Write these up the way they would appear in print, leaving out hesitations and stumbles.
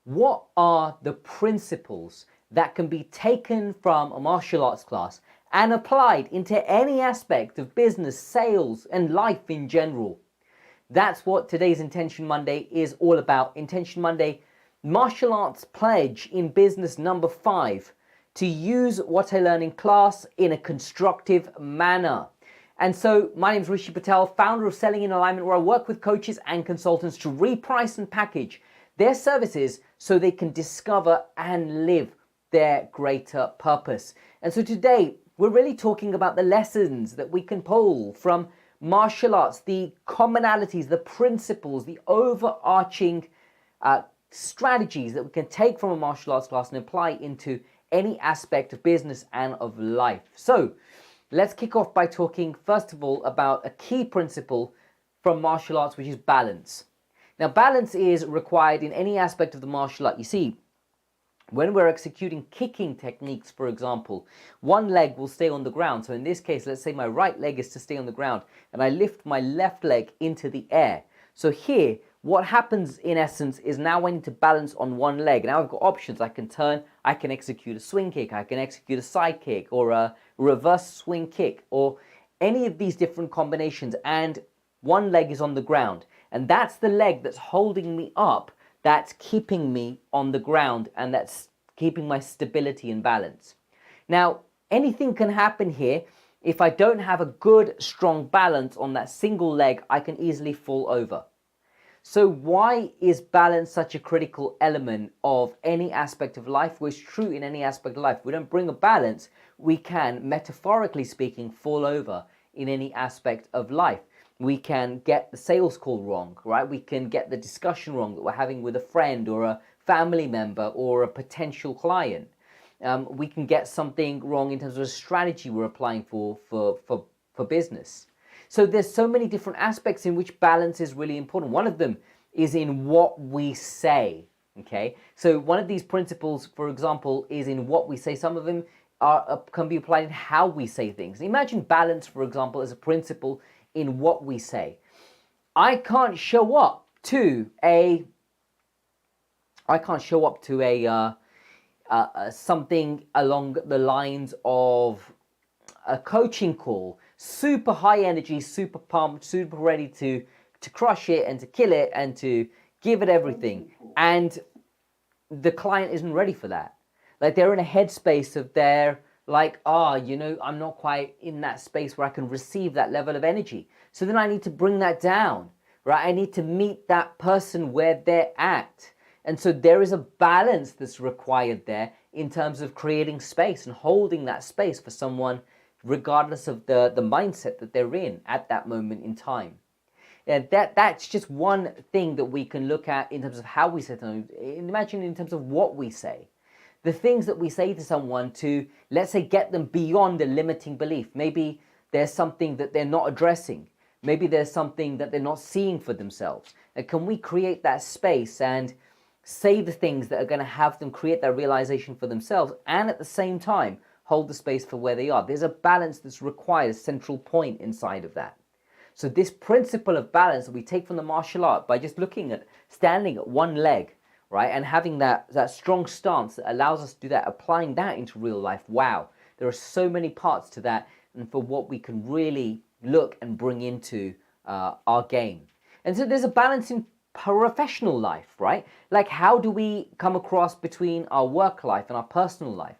what are the principles that can be taken from a martial arts class and applied into any aspect of business, sales, and life in general? That's what today's Intention Monday is all about. Intention Monday, martial arts pledge in business number 5, to use what I learn in class in a constructive manner. And so my name is Rishi Patel, founder of Selling in Alignment, where I work with coaches and consultants to reprice and package their services so they can discover and live their greater purpose. And so today we're really talking about the lessons that we can pull from martial arts, the commonalities, the principles, the overarching strategies that we can take from a martial arts class and apply into any aspect of business and of life. So let's kick off by talking first of all about a key principle from martial arts, which is balance. Now, balance is required in any aspect of the martial art. You see, when we're executing kicking techniques, for example, one leg will stay on the ground. So in this case, let's say my right leg is to stay on the ground and I lift my left leg into the air. So here, what happens in essence is now I need to balance on one leg. Now I've got options. I can turn, I can execute a swing kick, I can execute a side kick or a reverse swing kick or any of these different combinations, and one leg is on the ground. And that's the leg that's holding me up, that's keeping me on the ground, and that's keeping my stability and balance. Now, anything can happen here. If I don't have a good, strong balance on that single leg, I can easily fall over. So why is balance such a critical element of any aspect of life? Well, it's true in any aspect of life. If we don't bring a balance, we can, metaphorically speaking, fall over in any aspect of life. We can get the sales call wrong, right? We can get the discussion wrong that we're having with a friend or a family member or a potential client. We can get something wrong in terms of a strategy we're applying for business. So there's so many different aspects in which balance is really important. One of them is in what we say, okay? So one of these principles, for example, is in what we say. Some of them can be applied in how we say things. Imagine balance, for example, as a principle in what we say. I can't show up to something along the lines of a coaching call, super high energy, super pumped, super ready to crush it and to kill it and to give it everything, and the client isn't ready for that. Like, they're in a headspace of they're like, I'm not quite in that space where I can receive that level of energy. So then I need to bring that down, right? I need to meet that person where they're at. And so there is a balance that's required there in terms of creating space and holding that space for someone, regardless of the mindset that they're in at that moment in time. And that's just one thing that we can look at in terms of how we say something. Imagine in terms of what we say. The things that we say to someone to, let's say, get them beyond a limiting belief. Maybe there's something that they're not addressing. Maybe there's something that they're not seeing for themselves. And can we create that space and say the things that are going to have them create that realization for themselves, and at the same time hold the space for where they are? There's a balance that's required, a central point inside of that. So this principle of balance that we take from the martial art by just looking at standing at one leg, right, and having that strong stance that allows us to do that, applying that into real life. Wow, there are so many parts to that, and for what we can really look and bring into our game. And so there's a balance in professional life, right? Like, how do we come across between our work life and our personal life?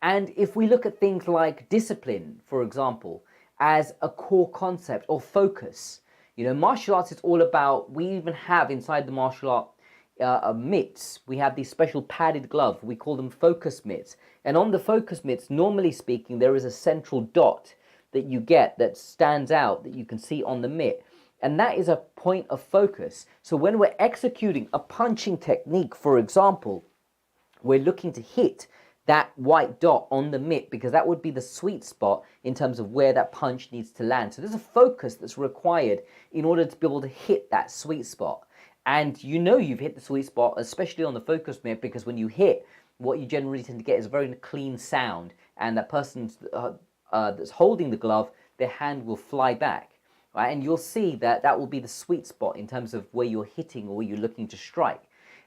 And if we look at things like discipline, for example, as a core concept, or focus, martial arts is all about, we even have inside the martial art mitts, we have these special padded gloves, we call them focus mitts. And on the focus mitts, normally speaking, there is a central dot that you get that stands out that you can see on the mitt. And that is a point of focus. So when we're executing a punching technique, for example, we're looking to hit that white dot on the mitt, because that would be the sweet spot in terms of where that punch needs to land. So there's a focus that's required in order to be able to hit that sweet spot. And you've hit the sweet spot, especially on the focus mitt, because when you hit, what you generally tend to get is a very clean sound, and that person that's holding the glove, their hand will fly back. Right? And you'll see that will be the sweet spot in terms of where you're hitting or where you're looking to strike.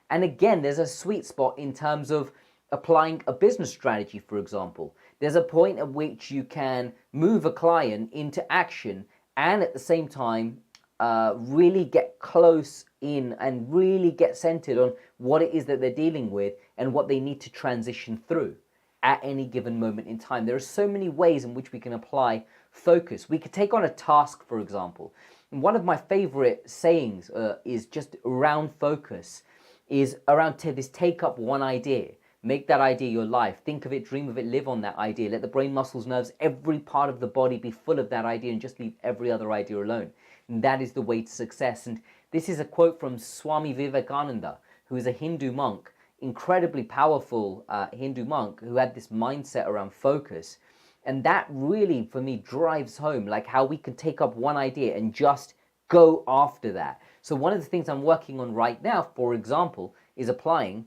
And again, there's a sweet spot in terms of applying a business strategy, for example. There's a point at which you can move a client into action and at the same time really get close in and really get centered on what it is that they're dealing with and what they need to transition through at any given moment in time. There are so many ways in which we can apply focus. We could take on a task, for example. And one of my favorite sayings is just around focus, is around this: take up one idea, make that idea your life, think of it, dream of it, live on that idea, let the brain, muscles, nerves, every part of the body be full of that idea and just leave every other idea alone. And that is the way to success. And this is a quote from Swami Vivekananda, who is a Hindu monk, incredibly powerful Hindu monk who had this mindset around focus. And that really, for me, drives home like how we can take up one idea and just go after that. So one of the things I'm working on right now, for example, is applying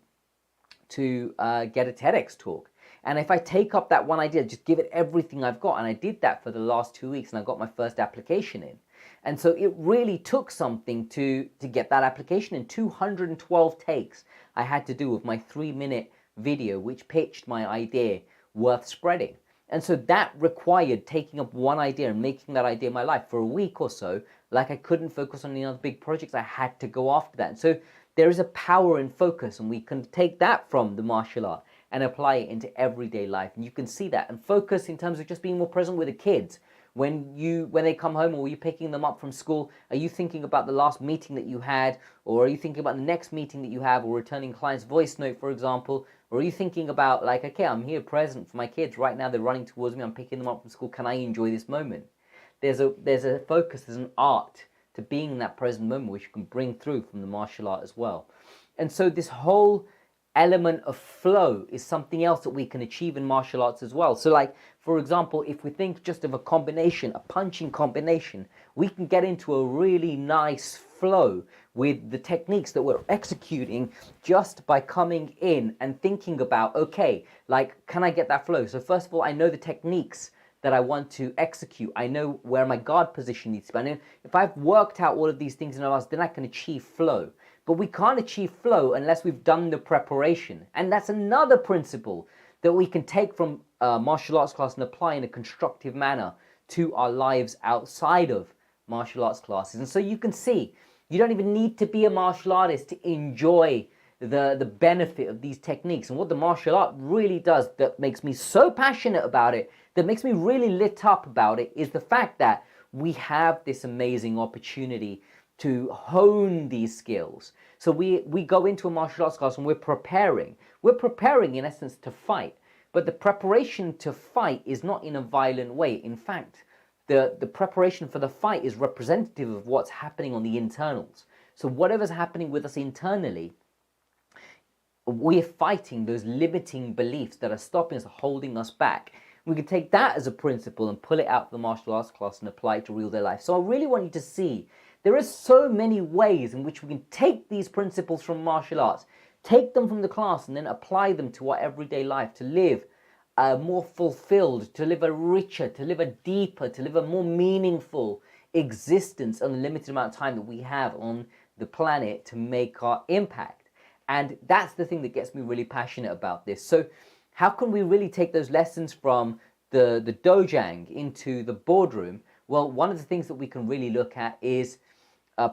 to get a TEDx talk. And if I take up that one idea, just give it everything I've got, and I did that for the last 2 weeks and I got my first application in. And so it really took something to get that application in. 212 takes I had to do with my 3-minute video, which pitched my idea worth spreading. And so that required taking up one idea and making that idea my life for a week or so. Like I couldn't focus on any other big projects. I had to go after that. And so there is a power in focus, and we can take that from the martial art and apply it into everyday life. And you can see that. And focus in terms of just being more present with the kids. When they come home, or you're picking them up from school, are you thinking about the last meeting that you had, or are you thinking about the next meeting that you have, or returning a client's voice note, for example? Or are you thinking about like, okay, I'm here present for my kids right now, they're running towards me, I'm picking them up from school, can I enjoy this moment? There's a focus, there's an art to being in that present moment, which you can bring through from the martial art as well. And so this whole element of flow is something else that we can achieve in martial arts as well. So like, for example, if we think just of a combination, a punching combination, we can get into a really nice flow with the techniques that we're executing just by coming in and thinking about, okay, like, can I get that flow? So first of all, I know the techniques that I want to execute. I know where my guard position needs to be. I know if I've worked out all of these things in advance, then I can achieve flow. But we can't achieve flow unless we've done the preparation. And that's another principle that we can take from martial arts class and apply in a constructive manner to our lives outside of martial arts classes. And so you can see, you don't even need to be a martial artist to enjoy the benefit of these techniques. And what the martial art really does that makes me so passionate about it, that makes me really lit up about it, is the fact that we have this amazing opportunity to hone these skills. So we go into a martial arts class and we're preparing. We're preparing in essence to fight. But the preparation to fight is not in a violent way. In fact, the preparation for the fight is representative of what's happening on the internals. So whatever's happening with us internally, we're fighting those limiting beliefs that are stopping us, holding us back. We can take that as a principle and pull it out of the martial arts class and apply it to real day life. So I really want you to see there are so many ways in which we can take these principles from martial arts, take them from the class, and then apply them to our everyday life to live a more fulfilled, to live a richer, to live a deeper, to live a more meaningful existence on the limited amount of time that we have on the planet to make our impact. And that's the thing that gets me really passionate about this. So how can we really take those lessons from the dojang into the boardroom? Well, one of the things that we can really look at is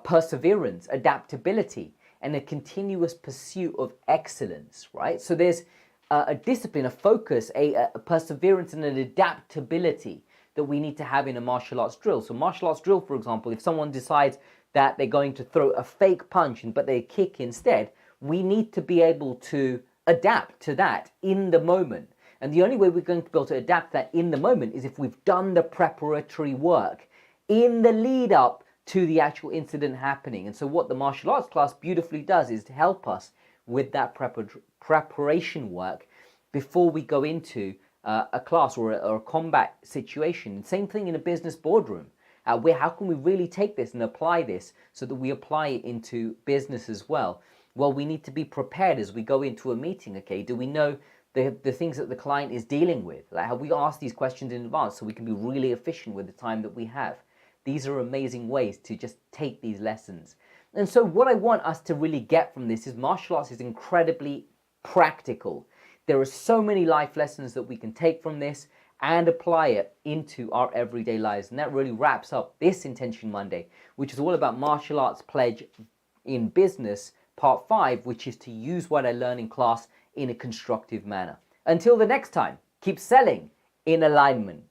perseverance, adaptability, and a continuous pursuit of excellence, right? So there's a discipline, a focus, a perseverance, and an adaptability that we need to have in a martial arts drill. So martial arts drill, for example, if someone decides that they're going to throw a fake punch but they kick instead, we need to be able to adapt to that in the moment. And the only way we're going to be able to adapt that in the moment is if we've done the preparatory work in the lead up to the actual incident happening. And so what the martial arts class beautifully does is to help us with that preparation work before we go into a class or a combat situation. And same thing in a business boardroom. How can we really take this and apply this so that we apply it into business as well? Well, we need to be prepared as we go into a meeting. Okay, do we know the things that the client is dealing with? Like, have we asked these questions in advance so we can be really efficient with the time that we have? These are amazing ways to just take these lessons. And so what I want us to really get from this is martial arts is incredibly practical. There are so many life lessons that we can take from this and apply it into our everyday lives. And that really wraps up this Intention Monday, which is all about martial arts pledge in business, part 5, which is to use what I learn in class in a constructive manner. Until the next time, keep selling in alignment.